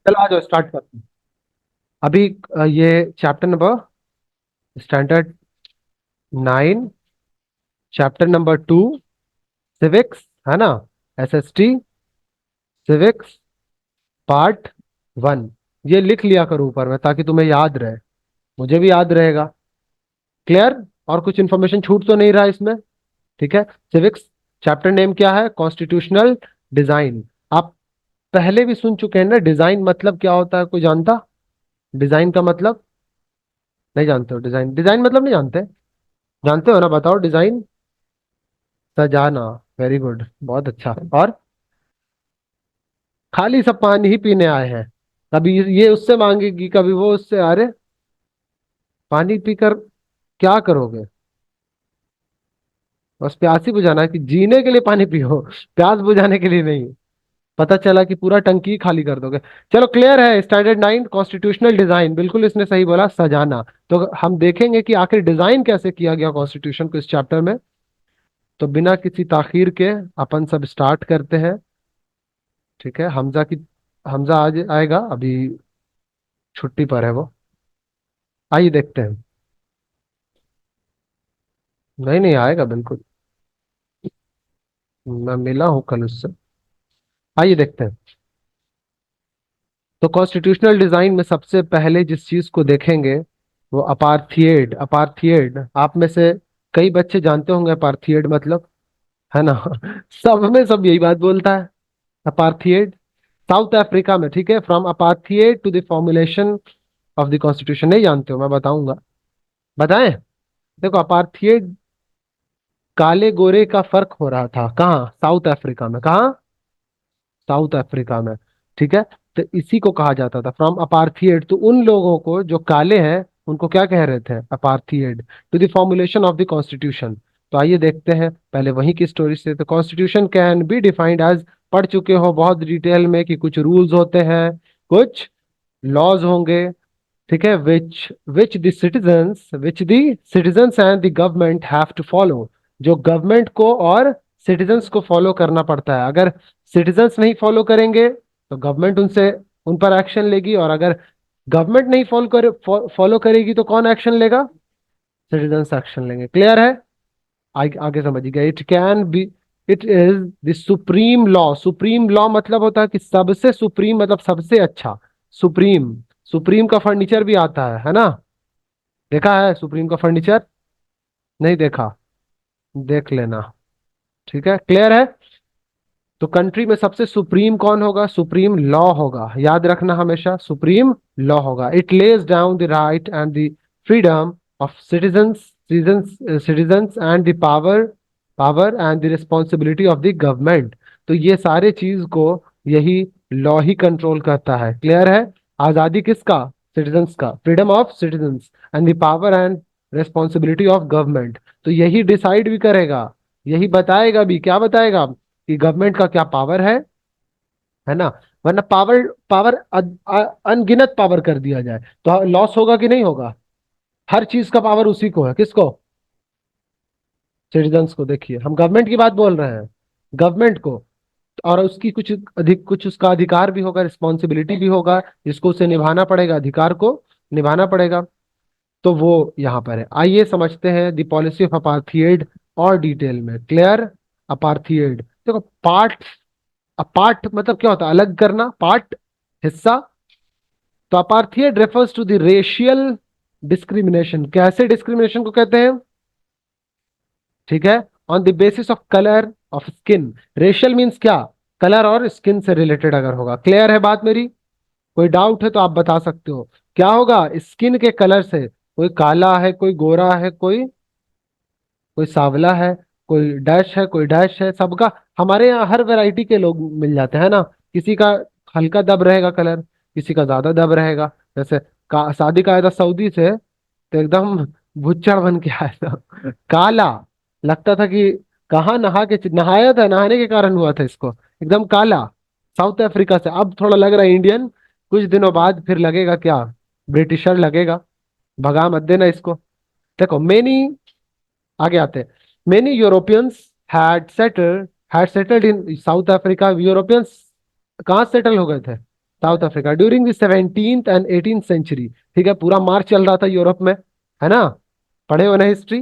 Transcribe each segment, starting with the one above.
चलो आ जाओ स्टार्ट करते हैं। अभी ये chapter number standard 9, chapter number 2, civics, है ना। SST civics part 1। ये लिख लिया करो ऊपर में ताकि तुम्हें याद रहे। मुझे भी याद रहेगा। क्लियर? और कुछ इन्फॉर्मेशन छूट तो नहीं रहा इसमें? ठीक है। सिविक्स चैप्टर नेम क्या है? Constitutional design. आप पहले भी सुन चुके हैं ना। डिजाइन मतलब क्या होता है? कोई जानता? डिजाइन का मतलब नहीं जानते हो? डिजाइन डिजाइन मतलब नहीं जानते? जानते हो ना? बताओ डिजाइन। सजाना। वेरी गुड, बहुत अच्छा। और खाली सब पानी ही पीने आए हैं। कभी ये उससे मांगेगी, कभी वो उससे। अरे पानी पीकर क्या करोगे? बस प्यास ही बुझाना है कि जीने के लिए पानी पियो, प्यास बुझाने के लिए नहीं। पता चला कि पूरा टंकी खाली कर दोगे। चलो क्लियर है। स्टैंडर्ड 9 कॉन्स्टिट्यूशनल डिजाइन, बिल्कुल इसने सही बोला, सजाना। तो हम देखेंगे कि आखिर डिजाइन कैसे किया गया कॉन्स्टिट्यूशन को इस चैप्टर में। तो बिना किसी ताखीर के अपन सब स्टार्ट करते हैं। ठीक है। हमजा आज आएगा अभी। छुट्टी पर है वो। आइए देखते हैं। नहीं नहीं, आएगा बिल्कुल। मैं मिला हूँ कल उससे। आइए देखते हैं। तो कॉन्स्टिट्यूशनल डिजाइन में सबसे पहले जिस चीज को देखेंगे वो अपार्थिएड। अपार्थिएड आप में से कई बच्चे जानते होंगे अपार्थिएड मतलब, है ना। सब में सब यही बात बोलता है। अपार्थिएड साउथ अफ्रीका में। ठीक है। From apartheid to the formulation of the constitution. नहीं जानते हो? मैं बताऊंगा। बताएं? देखो अपार्थिएड काले गोरे का फर्क हो रहा था कहाँ? साउथ अफ्रीका में। कहाँ? साउथ अफ्रीका में। ठीक है। तो इसी को कहा जाता था फ्रॉम अपार्थिएड। तो उन लोगों को जो काले हैं उनको क्या कह रहे थे? Apartheid to the formulation of the constitution. तो आइए देखते हैं पहले वहीं की स्टोरी से। तो constitution can be defined as, पढ़ चुके हो बहुत डिटेल में कि कुछ रूल्स होते हैं, कुछ लॉज होंगे। ठीक है। Which the citizens and the government have to follow, जो गवर्नमेंट को और सिटीजन्स को फॉलो करना पड़ता है। अगर सिटीजन्स नहीं फॉलो करेंगे तो गवर्नमेंट उनसे उन पर एक्शन लेगी, और अगर गवर्नमेंट नहीं फॉलो करेगी तो कौन एक्शन लेगा? सिटीजन्स एक्शन लेंगे। क्लियर है? आगे समझिए। It is the supreme law. Supreme law मतलब होता है कि सबसे सुप्रीम मतलब सबसे अच्छा। सुप्रीम। सुप्रीम का फर्नीचर भी आता है ना। देखा है सुप्रीम का फर्नीचर? नहीं देखा? देख लेना। ठीक है। क्लियर है? तो कंट्री में सबसे सुप्रीम कौन होगा? सुप्रीम लॉ होगा। याद रखना हमेशा, सुप्रीम लॉ होगा। It lays down the right and the freedom of citizens and the power and the responsibility of the government. तो ये सारे चीज को यही लॉ ही कंट्रोल करता है। क्लियर है? आजादी किसका? सिटीजन्स का। Freedom of citizens and the power and responsibility of government. तो यही डिसाइड भी करेगा, यही बताएगा भी। क्या बताएगा? कि गवर्नमेंट का क्या पावर है ना। वरना पावर पावर अनगिनत पावर कर दिया जाए तो लॉस होगा कि नहीं होगा? हर चीज का पावर उसी को है। किसको? सिटीजन्स को। देखिए हम गवर्नमेंट की बात बोल रहे हैं, गवर्नमेंट को। और उसकी कुछ उसका अधिकार भी होगा, रिस्पॉन्सिबिलिटी भी होगा, जिसको उसे निभाना पड़ेगा, अधिकार को निभाना पड़ेगा। तो वो यहाँ पर है। आइए समझते हैं द पॉलिसी ऑफ अपार्थिएड और डिटेल में। क्लियर? अपार्थिएड देखो, पार्ट। अपार्ट मतलब क्या होता है? अलग करना। पार्ट हिस्सा। तो apartheid refers to the racial discrimination. कैसे डिस्क्रिमिनेशन को कहते हैं? ठीक है। On the basis of colour of skin. Racial means क्या? कलर और स्किन से रिलेटेड अगर होगा। क्लियर है बात मेरी? कोई डाउट है तो आप बता सकते हो। क्या होगा? स्किन के कलर से। कोई काला है, कोई गोरा है, कोई कोई सांवला है, कोई डैश है, कोई डैश है। सबका हमारे यहाँ हर वैरायटी के लोग मिल जाते हैं ना। किसी का हल्का दब रहेगा कलर, किसी का ज्यादा दब रहेगा। जैसे शादी का आया था सऊदी से, तो एकदम भुच्चड़ बन के आया था, काला। लगता था कि कहाँ नहा के नहाया था, नहाने के कारण हुआ था इसको। एकदम काला। साउथ अफ्रीका से। अब थोड़ा लग रहा है इंडियन। कुछ दिनों बाद फिर लगेगा क्या? ब्रिटिशर लगेगा। भगा मत देना इसको। देखो मेनी, आगे आते हैं। Many Europeans had settled in South Africa. Europeans कहाँ सेटल हो गए थे? South Africa during the 17th and 18th century. ठीक है, पूरा मार चल रहा था यूरोप में, है ना, पढ़े हो ना हिस्ट्री,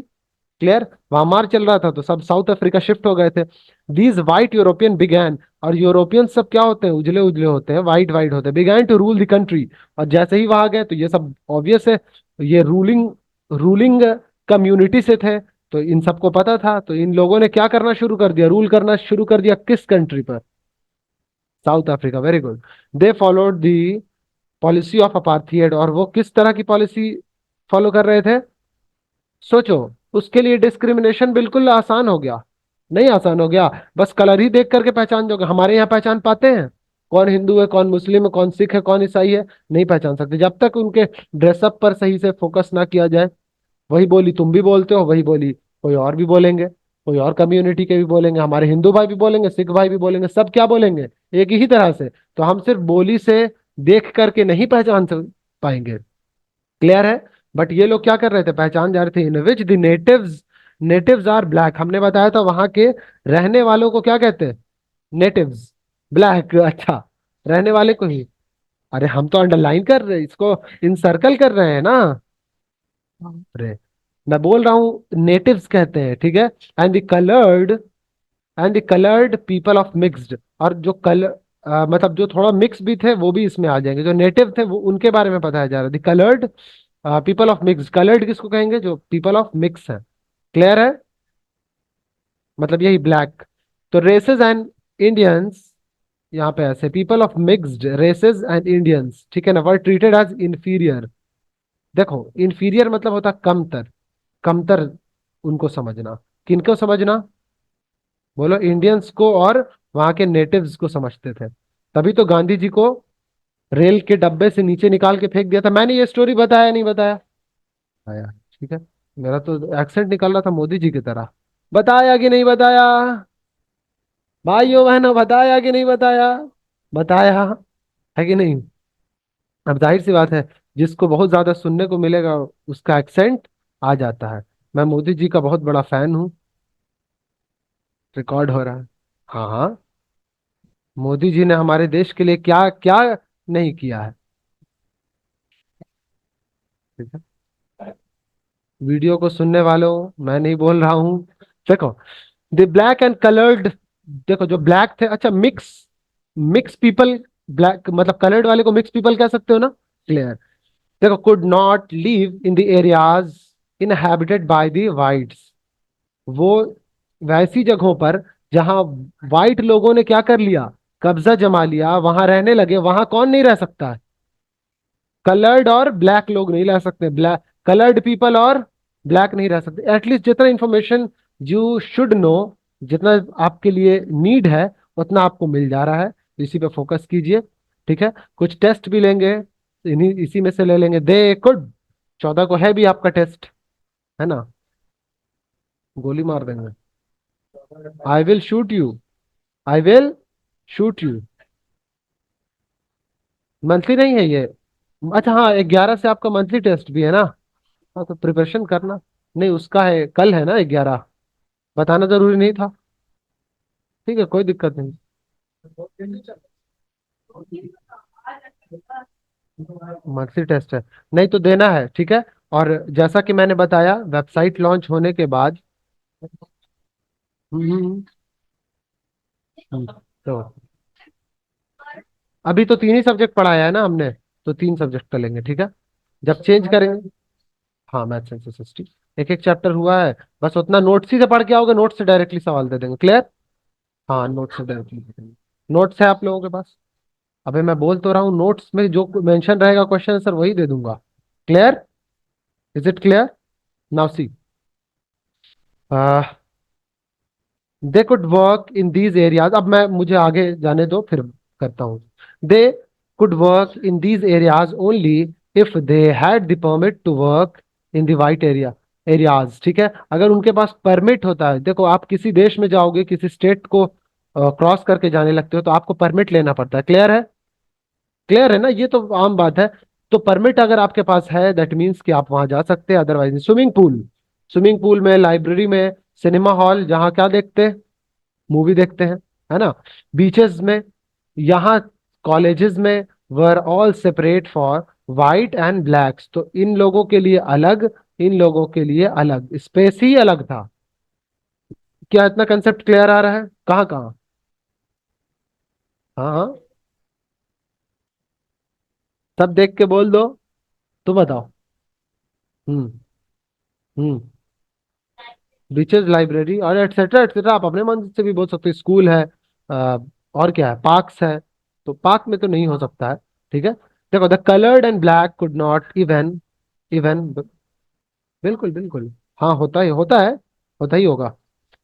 क्लियर, वहां मार चल रहा था तो सब साउथ अफ्रीका शिफ्ट हो गए थे। दीज वाइट यूरोपियन बिगैन, और यूरोपियन सब क्या होते हैं, उजले उजले होते हैं, वाइट वाइट होते हैं, began to rule the country. और जैसे ही वहां गए तो ये सब ऑब्वियस है, ये रूलिंग रूलिंग कम्युनिटी से थे, तो इन सबको पता था, तो इन लोगों ने क्या करना शुरू कर दिया, रूल करना शुरू कर दिया किस कंट्री पर, south Africa, very good. They followed the policy of apartheid, और वो किस तरह की पॉलिसी फॉलो कर रहे थे, सोचो, उसके लिए डिस्क्रिमिनेशन बिल्कुल आसान हो गया, नहीं आसान हो गया, बस कलर ही देख करके पहचान दोगे, हमारे यहाँ पहचान पाते हैं कौन हिंदू है, कौन मुस्लिम है, कौन सिख है, कौन ईसाई है, नहीं पहचान सकते जब तक उनके ड्रेसअप पर सही से फोकस ना किया जाए। वही बोली तुम भी बोलते हो, वही बोली कोई और भी बोलेंगे, कोई और कम्युनिटी के भी बोलेंगे, हमारे हिंदू भाई भी बोलेंगे, सिख भाई भी बोलेंगे, सब क्या बोलेंगे, एक ही तरह से। तो हम सिर्फ बोली से देख करके नहीं पहचान पाएंगे, क्लियर है। बट ये लोग क्या कर रहे थे, पहचान जा रहे थे, in which the natives, natives are black, हमने बताया था वहां के रहने वालों को क्या कहते हैं, नेटिव्स, ब्लैक, अच्छा, रहने वाले को ही, अरे हम तो अंडरलाइन कर रहे हैं इसको, इन सर्कल कर रहे हैं ना, अरे मैं बोल रहा हूँ नेटिव्स कहते हैं, ठीक है। And the coloured, and the coloured people of mixed, और जो मतलब जो थोड़ा मिक्स भी थे वो भी इसमें आ जाएंगे, जो नेटिव थे वो उनके बारे में बताया जा रहा है, the coloured people of mix, coloured किसको कहेंगे, जो पीपल ऑफ मिक्स है, क्लियर है, मतलब यही ब्लैक। तो रेसेस एंड इंडियंस, यहाँ पे ऐसे people of mixed races and Indians, ठीक है ना, वर ट्रीटेड एज इंफीरियर। देखो इंफीरियर मतलब होता है कमतर, कमतर उनको समझना, किनको समझना, बोलो इंडियंस को, और वहां के नेटिव्स को समझते थे, तभी तो गांधी जी को रेल के डब्बे से नीचे निकाल के फेंक दिया था। मैंने ये स्टोरी बताया नहीं बताया, आया, ठीक है, मेरा तो एक्सेंट निकल रहा था मोदी जी की तरह, बताया कि नहीं बताया, भाइयों बहनों बताया कि नहीं बताया, बताया है कि नहीं। अब जाहिर सी बात है, जिसको बहुत ज्यादा सुनने को मिलेगा उसका एक्सेंट आ जाता है। मैं मोदी जी का बहुत बड़ा फैन हूँ, रिकॉर्ड हो रहा है, हाँ हाँ, मोदी जी ने हमारे देश के लिए क्या क्या नहीं किया है, ठीक है, वीडियो को सुनने वालों, मैं नहीं बोल रहा हूँ, देखो द ब्लैक एंड कलर्ड, देखो जो ब्लैक थे, अच्छा मिक्स, मिक्स पीपल, ब्लैक मतलब कलर्ड वाले को मिक्स पीपल कह सकते हो ना, क्लियर। देखो could not live in the areas inhabited by the whites, वो वैसी जगहों पर जहां वाइट लोगों ने क्या कर लिया, कब्जा जमा लिया, वहां रहने लगे, वहां कौन नहीं रह सकता है, कलर्ड और ब्लैक लोग नहीं रह सकते, ब्लैक कलर्ड पीपल और ब्लैक नहीं रह सकते। एटलीस्ट जितना इंफॉर्मेशन यू शुड नो, जितना आपके लिए नीड है उतना आपको मिल जा रहा है, इसी पे फोकस कीजिए, ठीक है। कुछ टेस्ट भी लेंगे, इन्हीं इसी में से ले लेंगे, दे कुड, 14 को है भी आपका टेस्ट, है ना, गोली मार देंगे, I will shoot you, I will shoot you, monthly नहीं है ये, अच्छा हाँ 11 से आपका मंथली टेस्ट भी है ना, हाँ तो प्रिपरेशन करना, नहीं उसका है कल है ना 11, बताना जरूरी नहीं था, ठीक है कोई दिक्कत नहीं, मंथली टेस्ट है, नहीं तो देना है, ठीक है। और जैसा कि मैंने बताया वेबसाइट लॉन्च होने के बाद, हम्म, तो अभी तो 3 ही सब्जेक्ट पढ़ाया है ना हमने, तो 3 सब्जेक्ट का लेंगे, ठीक है, जब चेंज करेंगे, हाँ मैथ्स एंड सोसाइटी, एक एक चैप्टर हुआ है, बस उतना नोट्स ही से पढ़ के आओगे, नोट्स से डायरेक्टली सवाल दे देंगे, क्लियर, हाँ नोट्स से डायरेक्टली दे देंगे, नोट्स है आप लोगों के पास, अबे मैं बोल तो रहा हूँ नोट्स में जो मेंशन रहेगा क्वेश्चन आंसर वही दे दूंगा, clear, is it clear, now see, they could work in these areas, अब मैं मुझे आगे जाने दो फिर करता हूँ, they could work in these areas only if they had the permit to work in the white areas, ठीक है, अगर उनके पास परमिट होता है, देखो आप किसी देश में जाओगे, किसी स्टेट को क्रॉस करके जाने लगते हो तो आपको परमिट लेना पड़ता है, क्लियर है, क्लियर है ना, ये तो आम बात है। तो परमिट अगर आपके पास है दैट मीन्स कि आप वहां जा सकते हैं, otherwise swimming pool, swimming pool में, लाइब्रेरी में, सिनेमा हॉल जहाँ क्या देखते हैं, मूवी देखते हैं, है ना, बीचेस में, यहाँ कॉलेजेस में, were all separate for white and blacks, तो इन लोगों के लिए अलग, इन लोगों के लिए अलग, स्पेस ही अलग था। क्या इतना कंसेप्ट क्लियर आ रहा है? कहाँ कहाँ? हाँ हाँ, सब देख के बोल दो। तो बताओ। हम्म। हम्म। बीचेस, लाइब्रेरी और एटसेट्रा एटसेट्रा, आप अपने मन से भी बोल सकते हो। स्कूल है, और क्या है, पार्क्स है। तो पार्क में तो नहीं हो सकता है। ठीक है। देखो, the coloured and black could not even, even, बिल्कुल बिल्कुल। हाँ, होता ही होगा।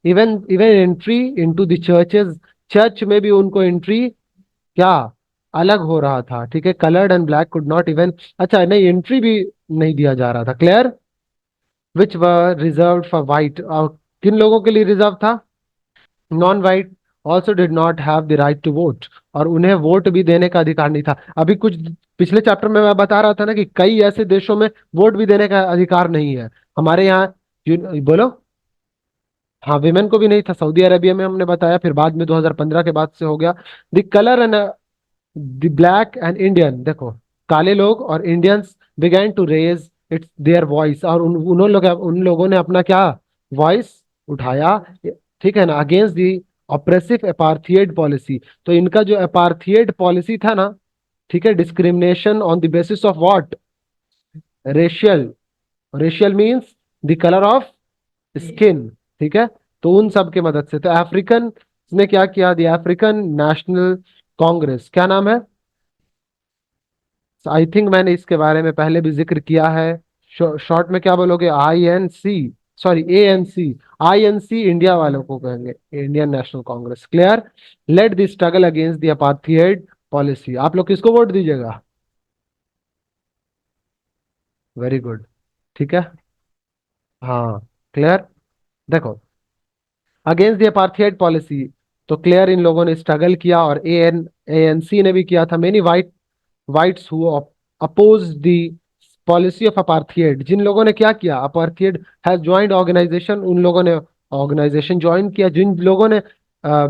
Even even entry into the churches, church में भी उनको एंट्री क्या अलग हो रहा था। ठीक है, coloured and black could not even, अच्छा नहीं, एंट्री भी नहीं दिया जा रहा था। Clear? Which were reserve for white, और किन लोगों के लिए रिजर्व था? Non white also did not have the right to vote, और उन्हें वोट भी देने का अधिकार नहीं था। अभी कुछ पिछले चैप्टर में मैं बता रहा था ना कि कई ऐसे देशों में वोट भी देने का अधिकार नहीं है। हमारे यहाँ बोलो। हाँ, विमेन को भी नहीं था। सऊदी अरेबिया में हमने बताया, फिर बाद में 2015 के बाद से हो गया। The colour and the black and Indian, देखो, काले लोग और Indians began to raise its their voice, और उन लोगों ने अपना क्या वॉइस उठाया। ठीक है ना, against the oppressive apartheid policy. तो इनका जो अपार्थीड पॉलिसी था ना, ठीक है, discrimination on the basis of what, racial, racial means the colour of skin. ठीक है। तो उन सब के मदद से, तो अफ्रीकन ने क्या किया, द अफ्रीकन नेशनल कांग्रेस, क्या नाम है? आई थिंक मैंने इसके बारे में पहले भी जिक्र किया है। शॉर्ट में क्या बोलोगे? INC, sorry ANC। INC India वालों को कहेंगे, Indian national Congress. Clear? Late the struggle against the apartheid policy. आप लोग किसको वोट दीजिएगा? Very good. ठीक है। हाँ। क्लियर? देखो, अगेंस्ट द अपार्थाइड पॉलिसी, तो क्लियर इन लोगों ने स्ट्रगल किया, और ANC ने भी किया था। Many whites who oppose the policy of apartheid, जिन लोगों ने क्या किया, अपार्थाइड हैज ज्वाइंड ऑर्गेनाइजेशन, उन लोगों ने ऑर्गेनाइजेशन ज्वाइन किया। जिन लोगों ने,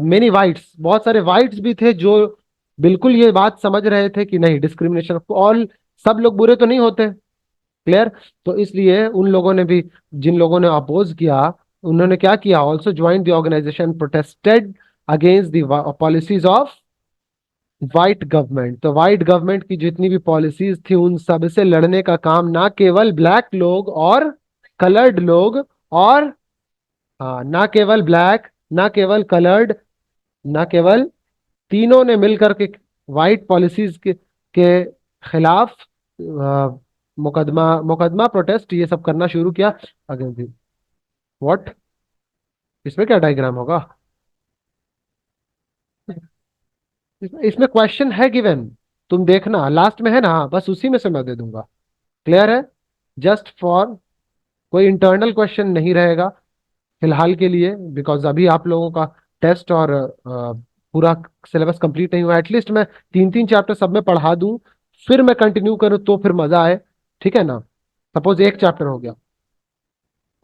मेनी वाइट्स, बहुत सारे वाइट्स भी थे जो बिल्कुल ये बात समझ रहे थे कि नहीं, डिस्क्रिमिनेशन ऑल, सब लोग बुरे तो नहीं होते। क्लियर? तो इसलिए उन लोगों ने भी, जिन लोगों ने अपोज किया, उन्होंने क्या किया, also join the organisation, protested against the policies of white government. तो वाइट गवर्नमेंट की जितनी भी पॉलिसीज थी, उन सब से लड़ने का काम ना केवल ब्लैक लोग और कलर्ड लोग, और हाँ, ना केवल ब्लैक, ना केवल कलर्ड, ना केवल, तीनों ने मिलकर के वाइट पॉलिसीज के खिलाफ मुकदमा मुकदमा प्रोटेस्ट ये सब करना शुरू किया। अगर व्हाट, इसमें क्या डायग्राम होगा? इसमें क्वेश्चन है गिवन, तुम देखना लास्ट में है ना, हाँ, बस उसी में से मैं दे दूंगा। क्लियर है? जस्ट फॉर, कोई इंटरनल क्वेश्चन नहीं रहेगा फिलहाल के लिए, बिकॉज अभी आप लोगों का टेस्ट और पूरा सिलेबस कंप्लीट नहीं हुआ। एटलीस्ट मैं 3 3 चैप्टर सब में पढ़ा दूं, फिर मैं कंटिन्यू करूं तो फिर मजा आए। ठीक है ना? सपोज एक चैप्टर हो गया,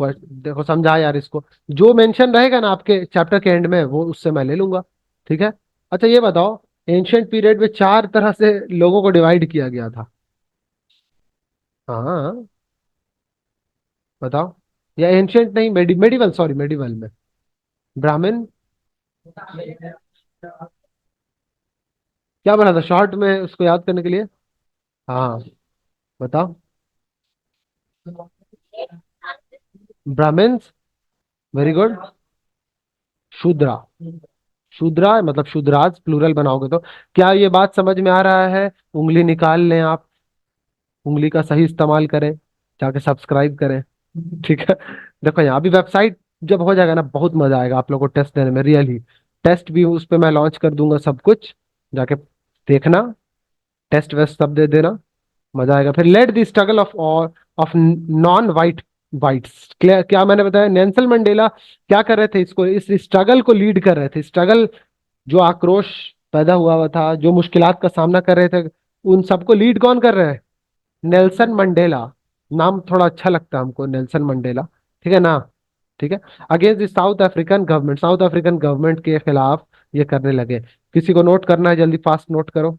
देखो समझा यार इसको, जो मेंशन रहेगा ना आपके चैप्टर के एंड में, वो उससे मैं ले लूंगा। ठीक है। अच्छा ये बताओ, एंशियंट पीरियड में 4 तरह से लोगों को डिवाइड किया गया था। हाँ, बताओ। या एंशियंट नहीं, मेडिवल, सॉरी, मेडिवल में ब्राह्मण, क्या बना था शॉर्ट में उसको याद करने के लिए? हाँ, बताओ। Brahmins, very good. शूद्रा, शूद्रा मतलब शूद्राज, प्लूरल बनाओगे तो। क्या ये बात समझ में आ रहा है? उंगली निकाल लें आप, उंगली का सही इस्तेमाल करें, जाके सब्सक्राइब करें। ठीक है। देखो, यहाँ भी वेबसाइट जब हो जाएगा ना, बहुत मजा आएगा आप लोगों को टेस्ट देने में, रियली। टेस्ट भी उस पे मैं लॉन्च कर दूंगा, सब कुछ जाके देखना, टेस्ट वेस्ट सब दे देना, मजा आएगा। फिर let the struggle of non white whites, क्या मैंने बताया, नेल्सन मंडेला क्या कर रहे थे, इसको, इस स्ट्रगल को लीड कर रहे थे। स्ट्रगल, जो आक्रोश पैदा हुआ था, जो मुश्किलात का सामना कर रहे थे, उन सबको लीड कौन कर रहे हैं? Nelson Mandela. नाम थोड़ा अच्छा लगता है हमको, नेल्सन मंडेला। ठीक है ना? ठीक है। Against the south African government, south African government के खिलाफ ये करने लगे। किसी को नोट करना है, जल्दी फास्ट नोट करो।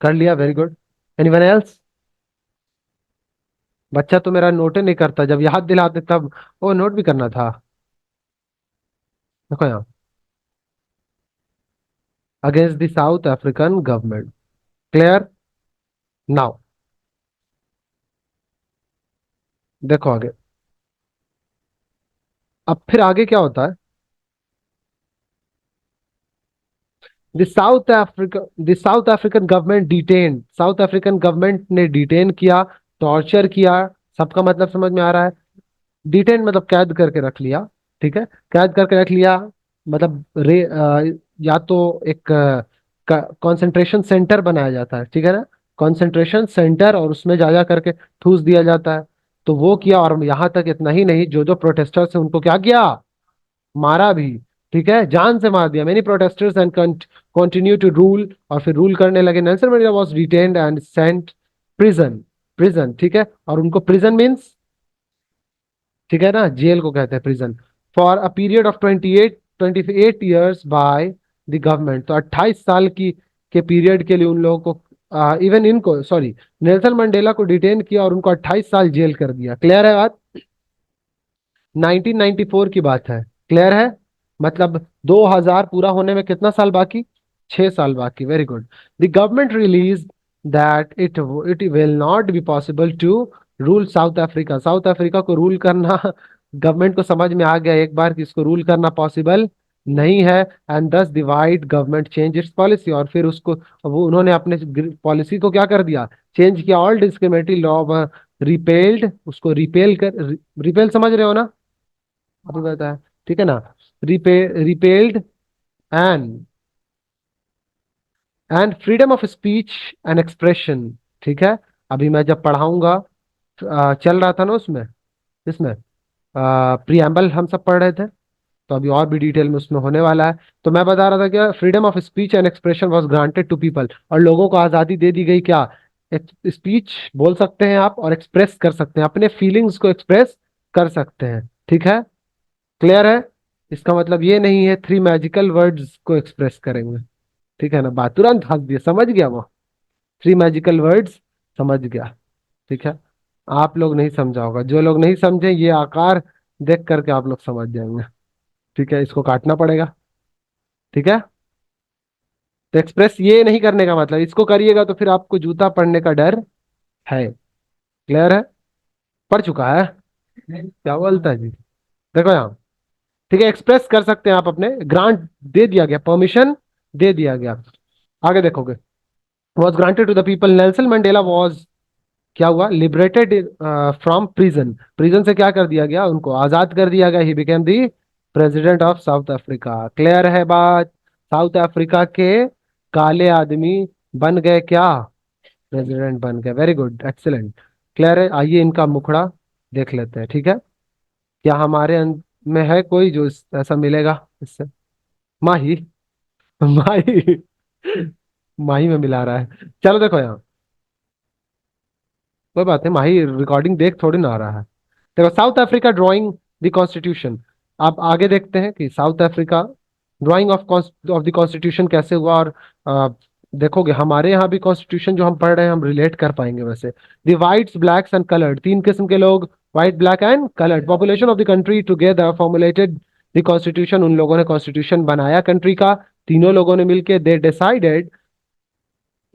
कर लिया, वेरी गुड। Anyone else? बच्चा तो मेरा नोट ही नहीं करता, जब याद दिलाते तब वो नोट भी करना था। देखो यहाँ, against the south African government. Clear? Now देखो आगे, अब फिर आगे क्या होता है। The south African government detain, south African government ने डिटेन किया, टॉर्चर किया। सबका मतलब समझ में आ रहा है? डिटेन मतलब कैद करके रख लिया। ठीक है, कैद करके रख लिया। मतलब या तो एक कंसंट्रेशन सेंटर बनाया जाता है, ठीक है ना, कंसंट्रेशन सेंटर, और उसमें जा जा करके ठूस दिया जाता है। तो वो किया, और यहाँ तक इतना ही नहीं, जो जो प्रोटेस्टर्स हैं उनको क्या किया, मारा भी। ठीक है, जान से मार दिया। Many protesters and continue to rule, और फिर रूल करने लगे। Nelson Mandela was detained and sent prison. Prison, ठीक है, और उनको प्रिजन मीन्स, ठीक है ना, जेल को कहते हैं prison, for a period of 28 years by the government. तो 28 साल की के पीरियड के लिए उन लोगों को, इवन इनको, सॉरी, नेल्सन मंडेला को डिटेन किया और उनको 28 साल जेल कर दिया। क्लियर है बात? 1994 की बात है। क्लियर है? मतलब 2000 पूरा होने में कितना साल बाकी? 6 साल बाकी। Very good. The government release that it will not be possible to rule South Africa. South Africa को रूल करना गवर्नमेंट को समझ में आ गया एक बार कि इसको रूल करना पॉसिबल नहीं है। एंड दस divide government change it's policy, और फिर उसको, वो उन्होंने अपने पॉलिसी को क्या कर दिया, चेंज किया। ऑल डिस्क्रिमिनेटरी लॉ रिपेल्ड, उसको रिपेल कर, रिपेल समझ रहे हो ना, अभी बताया, ठीक है ना, repelled and freedom of speech and expression. ठीक है, अभी मैं जब पढ़ाऊंगा, चल रहा था ना उसमें, इसमें प्रियम्बल हम सब पढ़ रहे थे, तो अभी और भी डिटेल में उसमें होने वाला है। तो मैं बता रहा था कि freedom of speech and expression was granted to people, और लोगों को आज़ादी दे दी गई, क्या, स्पीच बोल सकते हैं आप, और एक्सप्रेस कर सकते हैं, अपने फीलिंग्स को एक्सप्रेस कर सकते हैं। ठीक है? क्लियर है? इसका मतलब ये नहीं है थ्री मैजिकल वर्ड्स को एक्सप्रेस करेंगे। ठीक है ना, बात तुरंत हंस दिया, समझ गया वो, थ्री मैजिकल वर्ड्स, समझ गया। ठीक है, आप लोग नहीं समझा होगा, जो लोग नहीं समझे ये आकार देख करके आप लोग समझ जाएंगे। ठीक है, इसको काटना पड़ेगा। ठीक है, तो एक्सप्रेस ये नहीं करने का मतलब, इसको करिएगा तो फिर आपको जूता पड़ने का डर है। क्लियर है? पड़ चुका है? क्या बोलता है जी? देखो यहाँ, ठीक है, एक्सप्रेस कर सकते हैं आप अपने, ग्रांट दे दिया गया, परमिशन दे दिया गया। आगे देखोगे, was granted to the people, Nelson Mandela was, क्या हुआ, लिबरेटेड फ्रॉम प्रिजन। प्रिजन से क्या कर दिया गया, उनको आजाद कर दिया गया। He became the president of south Africa. Clear है बात? साउथ अफ्रीका के काले आदमी बन गए क्या, प्रेसिडेंट बन गए। Very good, excellent. क्लियर है? आइए इनका मुखड़ा देख लेते हैं। ठीक है, क्या हमारे में है कोई जो ऐसा मिलेगा इससे? माही माही माही में मिला रहा है। चलो देखो यहाँ, कोई बात नहीं, माही रिकॉर्डिंग देख थोड़ी ना आ रहा है। देखो, south Africa drawing the constitution. आप आगे देखते हैं कि south Africa drying of the constitution कैसे हुआ, और आ, देखोगे हमारे यहाँ भी कॉन्स्टिट्यूशन जो हम पढ़ रहे हैं हम रिलेट कर पाएंगे वैसे। The whites, blacks and coloured, तीन किस्म के लोग, white, black and coloured, population of the country together formulated the constitution. उन लोगों ने कॉन्स्टिट्यूशन बनाया कंट्री का, तीनों लोगों ने मिलकर, दे डिसाइडेड,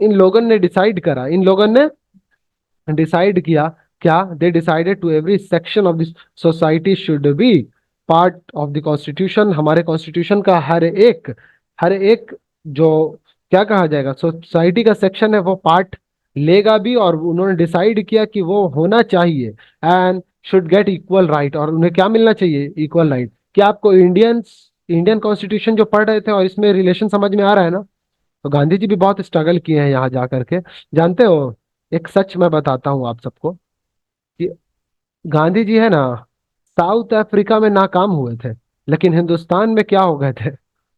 इन लोगों ने डिसाइड करा, इन लोगों ने डिसाइड किया, क्या, they decided to every section of the society should be part of the constitution. हमारे कॉन्स्टिट्यूशन का हर एक जो, क्या कहा जाएगा, सोसाइटी का सेक्शन है वो पार्ट लेगा भी, और उन्होंने डिसाइड किया कि वो होना चाहिए, and should get equal right, और उन्हें क्या मिलना चाहिए, इक्वल राइट। क्या आपको इंडियन कॉन्स्टिट्यूशन जो पढ़ रहे थे और इसमें रिलेशन समझ में आ रहा है ना? तो गांधी जी भी बहुत स्ट्रगल किए हैं यहाँ जा करके, जानते हो। एक सच मैं बताता हूँ आप सबको, कि गांधी जी है ना, साउथ अफ्रीका में नाकाम हुए थे, लेकिन हिंदुस्तान में क्या हो गए थे,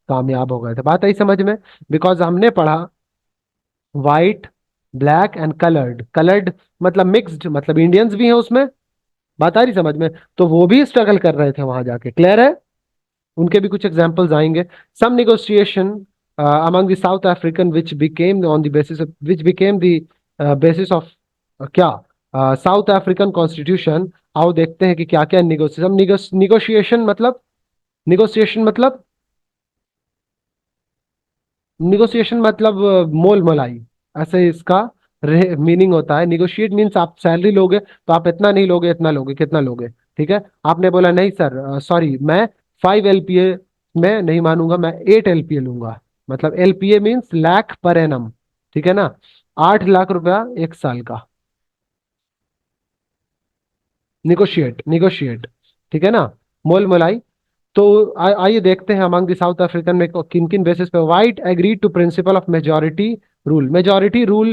कामयाब हो गए थे। बात आई समझ में? बिकॉज हमने पढ़ा white, black and coloured. Coloured मतलब मिक्स्ड, मतलब इंडियंस भी हैं उसमें। बात आ रही समझ में? तो वो भी स्ट्रगल कर रहे थे वहां जाके। क्लियर है? उनके भी कुछ एग्जाम्पल्स आएंगे। सम negotiation among the South African which became on the basis of which became the basis of क्या साउथ अफ्रीकन कॉन्स्टिट्यूशन। आओ देखते हैं कि क्या क्या निगोशिएशन मतलब निगोशिएशन मतलब निगोशिएशन मतलब मोल मलाई, ऐसे इसका मीनिंग होता है। निगोशिएट मीन्स आप सैलरी लोगे तो आप इतना नहीं लोगे, इतना लोगे, कितना लोगे। ठीक है, आपने बोला नहीं सर सॉरी मैं 5 LPA में नहीं मानूंगा, मैं 8 LPA लूंगा। मतलब LPA means lakh per annum. ठीक है ना, 8 लाख रुपया एक साल का। निगोशिएट निगोशिएट, ठीक है ना, मोल मलाई। तो आइए देखते हैं अमंग द साउथ अफ्रीकन में किन किन बेसिस पे white agreed to principle of majority rule. Majority rule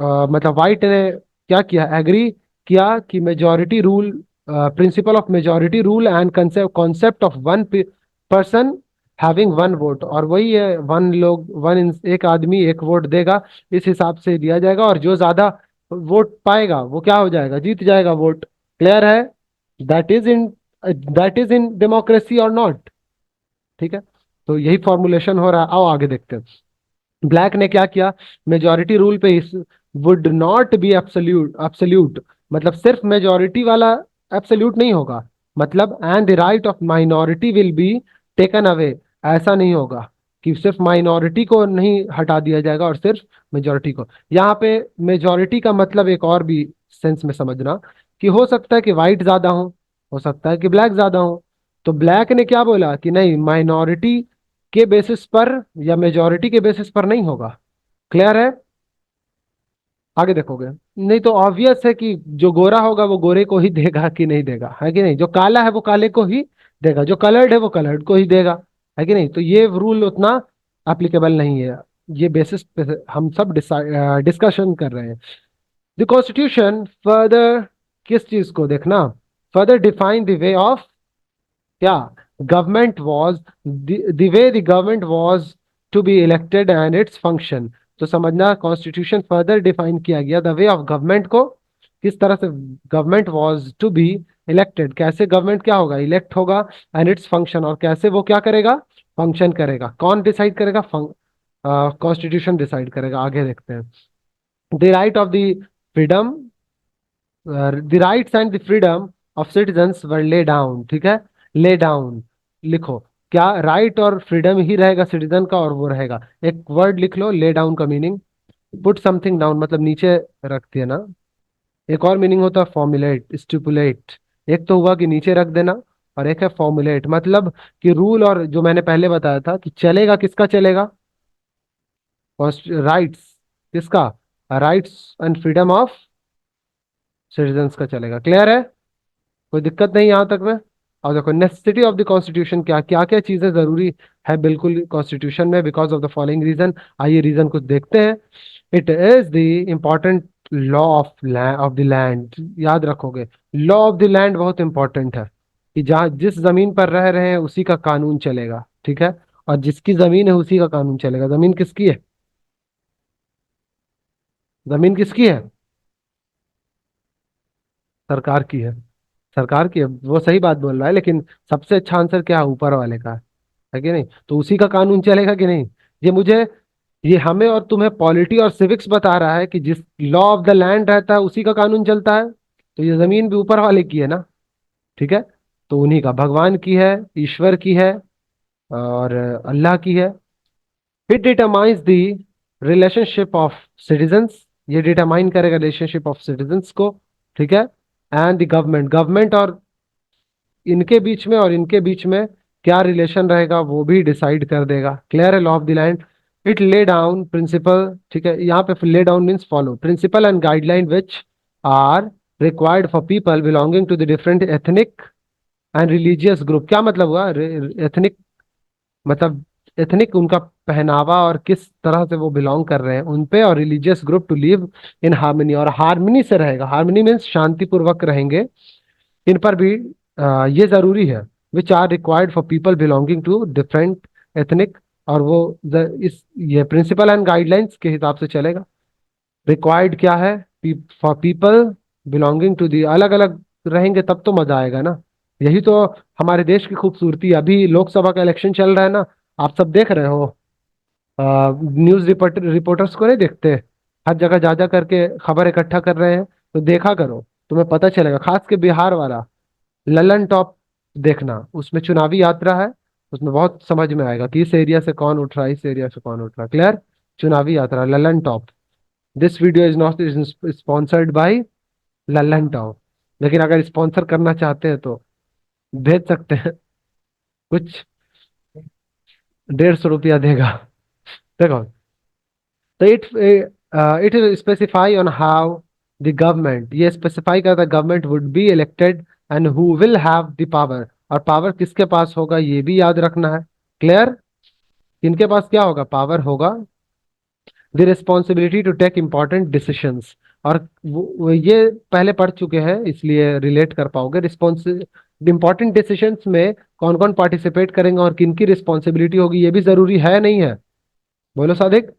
मतलब वाइट ने क्या किया, एग्री किया कि majority rule, principle of majority rule and concept of one person having one vote. और वही है, वन लोग एक आदमी एक वोट देगा, इस हिसाब से दिया जाएगा, और जो ज्यादा वोट पाएगा वो क्या हो जाएगा, जीत जाएगा वोट। क्लियर है? That is in that is in democracy और नॉट। ठीक है, तो यही फॉर्मुलेशन हो रहा है। आओ आगे देखते हैं। ब्लैक ने क्या किया, मेजोरिटी रूल पे इस would not be absolute absolute, मतलब सिर्फ मेजोरिटी वाला एब्सोल्यूट नहीं होगा, मतलब and the right of minority will be taken away. ऐसा नहीं होगा कि सिर्फ माइनॉरिटी को नहीं हटा दिया जाएगा और सिर्फ मेजोरिटी को। यहाँ पे मेजोरिटी का मतलब एक और भी सेंस में समझना, कि हो सकता है कि वाइट ज्यादा हो सकता है कि ब्लैक ज्यादा हो। तो ब्लैक ने क्या बोला कि नहीं, माइनॉरिटी के बेसिस पर या मेजोरिटी के बेसिस पर नहीं होगा। क्लियर है? आगे देखोगे, नहीं तो ऑब्वियस है कि जो गोरा होगा वो गोरे को ही देगा कि नहीं देगा, है कि नहीं, जो काला है वो काले को ही देगा, जो कलर्ड है वो कलर्ड को ही देगा, है कि नहीं। तो ये रूल उतना एप्लीकेबल नहीं है। ये बेसिस पे हम सब डिस्कशन कर रहे हैं। द कॉन्स्टिट्यूशन फर्दर, किस चीज को देखना, further define the way of क्या, government was, the way the government was to be elected and its function. तो समझना, कॉन्स्टिट्यूशन फर्दर डिफाइन किया गया द वे ऑफ गवर्नमेंट को, किस तरह से government was to be elected, कैसे गवर्नमेंट क्या होगा, इलेक्ट होगा, एंड इट्स फंक्शन, और कैसे वो क्या करेगा, फंक्शन करेगा। कौन डिसाइड करेगा, कॉन्स्टिट्यूशन डिसाइड करेगा। आगे देखते हैं। The right of the freedom, the rights and the freedom of citizens were lay down. ठीक है, ले डाउन लिखो, क्या राइट और फ्रीडम ही रहेगा सिटीजन का, और वो रहेगा, एक वर्ड लिख लो ले डाउन का मीनिंग, पुट समथिंग डाउन मतलब नीचे रख दिया ना। एक और मीनिंग होता है फॉर्मुलेट, स्टिपुलेट। एक तो हुआ कि नीचे रख देना, और एक है फॉर्मुलेट, मतलब कि रूल, और जो मैंने पहले बताया था कि चलेगा किसका चलेगा, राइट्स किसका, rights and freedom of citizens का चलेगा। क्लियर है? कोई दिक्कत नहीं यहाँ तक में। और देखो नेसेसिटी ऑफ द कॉन्स्टिट्यूशन, क्या क्या क्या चीजें जरूरी है बिल्कुल कॉन्स्टिट्यूशन में, because of the following reason. आइए रीजन कुछ देखते हैं। It is the important law of the land. याद रखोगे, लॉ ऑफ द लैंड बहुत इंपॉर्टेंट है, कि जहाँ जिस जमीन पर रह रहे हैं उसी का कानून चलेगा। ठीक है, और जिसकी जमीन है उसी का कानून चलेगा। जमीन किसकी है, जमीन किसकी है, सरकार की है। सरकार की है, वो सही बात बोल रहा है, लेकिन सबसे अच्छा आंसर क्या है, ऊपर वाले का है कि नहीं। तो उसी का कानून चलेगा कि नहीं। ये मुझे, ये हमें और तुम्हें पॉलिटी और सिविक्स बता रहा है कि जिस लॉ ऑफ द लैंड रहता है उसी का कानून चलता है। तो ये जमीन भी ऊपर वाले की है ना। ठीक है, तो उन्हीं का, भगवान की है, ईश्वर की है, और अल्लाह की है। It determines the relationship of citizens, ये डिटरमाइन करेगा रिलेशनशिप ऑफ सिटीजन्स को। ठीक है, एंड द गवर्नमेंट, गवर्नमेंट और इनके बीच में, और इनके बीच में क्या रिलेशन रहेगा वो भी डिसाइड कर देगा। क्लियर है? Law of the land, it lay down principle. ठीक है, यहाँ पे lay down means follow, principle and guideline which are required for people belonging to the different ethnic and religious group. क्या मतलब हुआ, एथनिक मतलब एथनिक उनका पहनावा और किस तरह से वो बिलोंग कर रहे हैं उन पे, और religious group to live in harmony, और हार्मनी से रहेगा। हार्मनी मीन्स शांतिपूर्वक रहेंगे। इन पर भी ये जरूरी है, which are required for people belonging to different ethnic, और वो इस ये प्रिंसिपल एंड गाइडलाइंस के हिसाब से चलेगा। रिक्वायर्ड क्या है, for people belonging to the, अलग अलग रहेंगे तब तो मजा आएगा ना। यही तो हमारे देश की खूबसूरती है। अभी लोकसभा का इलेक्शन चल रहा है ना, आप सब देख रहे हो, न्यूज रिपोर्टर्स को नहीं देखते, हर जगह जा जा करके खबर इकट्ठा कर रहे हैं, तो देखा करो, तुम्हें पता चलेगा। खास के बिहार वाला ललन टॉप देखना, उसमें चुनावी यात्रा है, उसमें बहुत समझ में आएगा कि इस एरिया से कौन उठ रहा है, इस एरिया से कौन उठ रहा है। क्लियर? चुनावी यात्रा Lalan top. This video is not sponsored by Lalan top, लेकिन अगर स्पॉन्सर करना चाहते हैं तो भेज सकते हैं, कुछ 150 रुपया देगा। देखो, तो it specify on how the government, ये स्पेसिफाई करता है government would be elected and who will have the power, और पावर किसके पास होगा ये भी याद रखना है। क्लियर? किनके पास क्या होगा? पावर होगा। The responsibility to take important decisions, और ये पहले पढ़ चुके हैं इसलिए रिलेट कर पाओगे। रिस्पॉन्स इंपॉर्टेंट डिसीशंस में कौन कौन पार्टिसिपेट करेंगे और किन की रिस्पॉन्सिबिलिटी होगी, ये भी जरूरी है नहीं है? बोलो सादिक।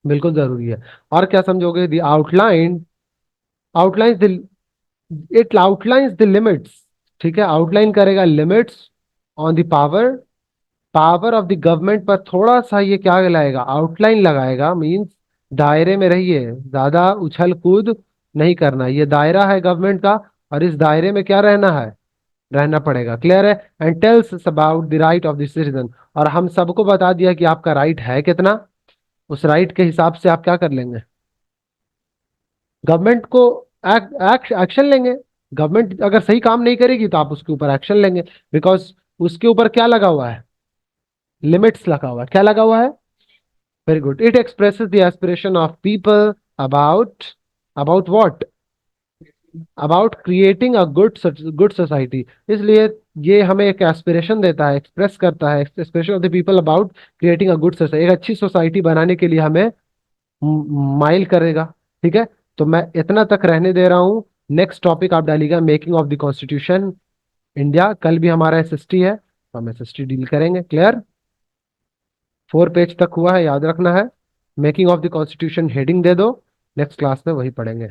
बिल्कुल जरूरी है। और क्या समझोगे? The outline outlines the it outlines the limits, ठीक है, आउटलाइन करेगा limits on the power, power of the government पर थोड़ा सा ये क्या लाएगा? आउटलाइन लगाएगा। मींस दायरे में रहिए, ज्यादा उछल कूद नहीं करना, ये दायरा है गवर्नमेंट का, और इस दायरे में क्या रहना है? रहना पड़ेगा। क्लियर है? And tells about the right of the citizen, और हम सबको बता दिया कि आपका राइट है कितना, उस राइट के हिसाब से आप क्या कर लेंगे? गवर्नमेंट को एक्शन लेंगे। गवर्नमेंट अगर सही काम नहीं करेगी तो आप उसके ऊपर एक्शन लेंगे, बिकॉज उसके ऊपर क्या लगा हुआ है? लिमिट्स लगा हुआ है। क्या लगा हुआ है? Very good. It expresses the aspiration of people about what? About creating a good society. इसलिए ये हमें एक एस्पिरेशन देता है, एक्सप्रेस करता है, expression of the people about creating a good society, एक अच्छी सोसाइटी बनाने के लिए हमें माइल करेगा। ठीक है, तो मैं इतना तक रहने दे रहा हूँ। नेक्स्ट टॉपिक आप डालिएगा making of the constitution India. कल भी हमारा एसएसटी है, तो हम एसएसटी डील करेंगे। क्लियर? 4 पेज तक हुआ है, याद रखना है। Making of the constitution heading दे दो, नेक्स्ट क्लास में वही पढ़ेंगे।